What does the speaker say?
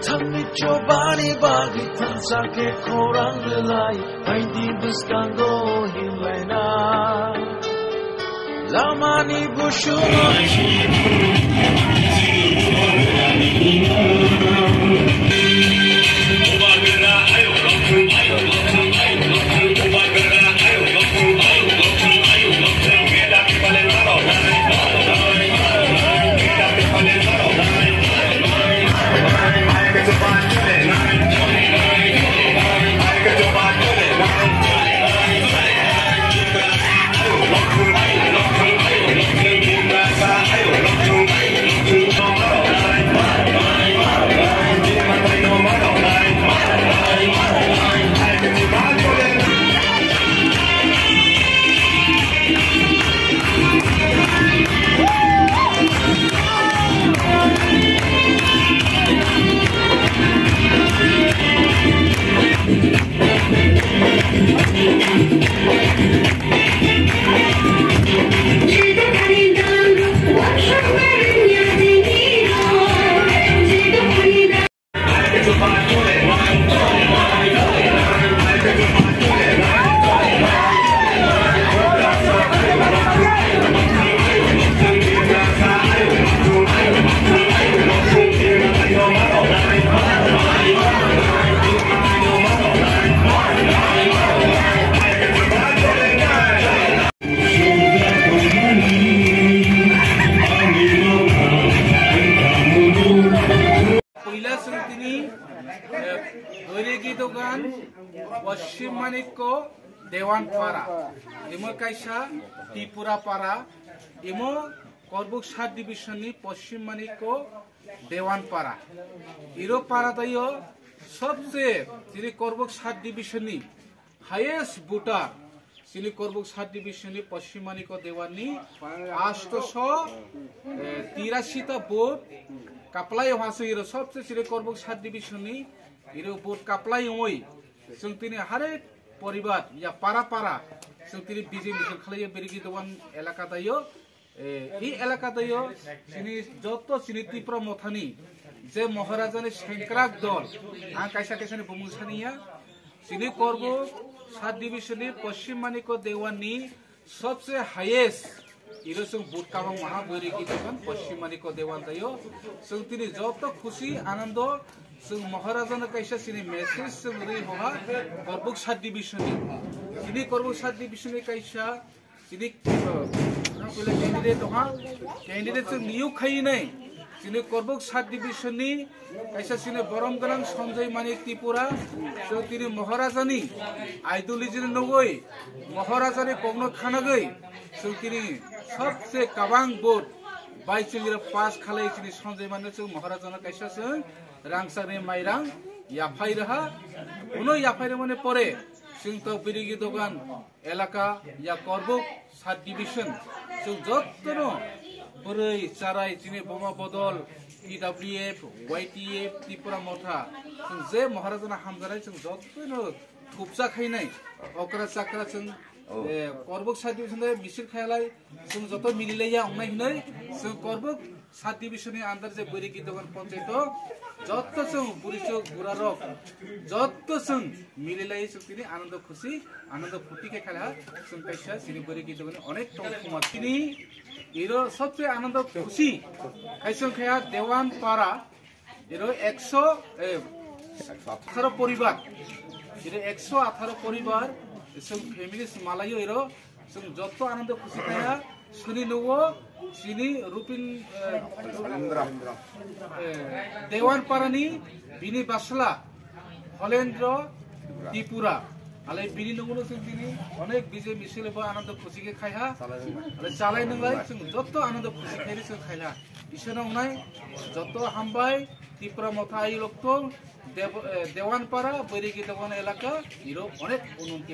Tami chobani bagi tansake korang delai Haindi buskango hilaina Lamani bushuno पश्चिम मानिक को देवान पारा इमो कैसा त्रिपुरा पारा इमो करबुक 7 डिविजन नि पश्चिम मानिक को देवान पारा इरो पारा दयो सबसे जिनि करबुक 7 डिविजन नि हाईएस्ट बुटा जिनि करबुक 7 डिविजन नि पश्चिम मानिक को देवान नि 883 ता बोट कापलाई हासो इरो सबसे जिनि करबुक 7 डिविजन नि इरो बोट कापलाई ओई जों तिनि हरेक परिवार या पारा पारा जों तिनि बिजे मिसल खालायो बेरिगि दवान एलाका दायो इ एलाका दायो सिनि जत्तो सिनि त्रिपुरा मथानि जे महाराजानि सेंक्राक दल आं कायसा कायसानि बुमुसानिया सिनि करबो 7 डिविजननि पश्चिम मानिक देवाननि सबसे हाईएस्ट इरो जों बुट काबां महा बेरिगि दवान पश्चिम मानिक देवान दायो जों तिनि जत्तो खुशी आनंद जों महाराजानो कैसा सिनि मेसेज जों रै होहा करबुक 7 डिविजन सिनि करबुक 7 डिविजन कैसा सिनि बोले कैंडिडेट होहा कैंडिडेट जों नियु खाइ नै सिनि करबुक 7 डिविजन नि कैसा सिनि बरम गनां संजय मानिक त्रिपुरा जों तिनि महाराजानि आइडियोलॉजी नगै महाराजानि कग्न खानागै जों तिनि सबसे काबां बोट बाइचिंगिरा पास खालाय सिनि संजय मानिक जों महाराजानो कैसा जों रांसारनि माइरां याफाइ रहा उनो याफाइ रमाने परे जों तो बिरिगि दगान एलाका या करबुक 7 डिविजन जों जत्तनो बोरै चाराय जिनि बमा बदल पीडब्ल्यूएफ वाईटीएफ त्रिपुरा मथा जों जे महाराजाना हामजानाय जों जत्तनो थुबजा खायनाय अकरा चाकरा जों करबुक 7 डिविजन मिसिल खायालाय जों जत्तो मिलिलाया अंनाय हनै जों करबुक 7 डिविजन नि अंदर जे बिरिगि दगान पंचायत जत्तो जों बुरिचोक बुरारक जत्तो जों मिलिलाय जों तिनि आनंद खुशी आनंद फुर्ति के खाला जों कैसा सिनि बिरिगि दगान अनेक टंकमा तिनि इरो सबसे आनंद खुशी कैसन खाया देवान पारा इरो 118 परिवार इरो 118 परिवार जों फेमिलिस मालायो इरो जों जत्तो आनंद खुशी खाया सुनि नवो सिनि रुपिन देवान पारानि बिनि बासला हलेन्द्र त्रिपुरा आले बिनि नंगुनो जों दिनि अनेक बिजे मिसिलबा आनंद खुशी के खायहा आले चालाय नंगाय जों जत्तो आनंद खुशी खायरि जों खायला इसोरनाव नाय जत्तो हामबाय त्रिपुरा मथा आइ लक्तो देवान पारा बैरिगि दगान एलाका इरो अनेक उन्नति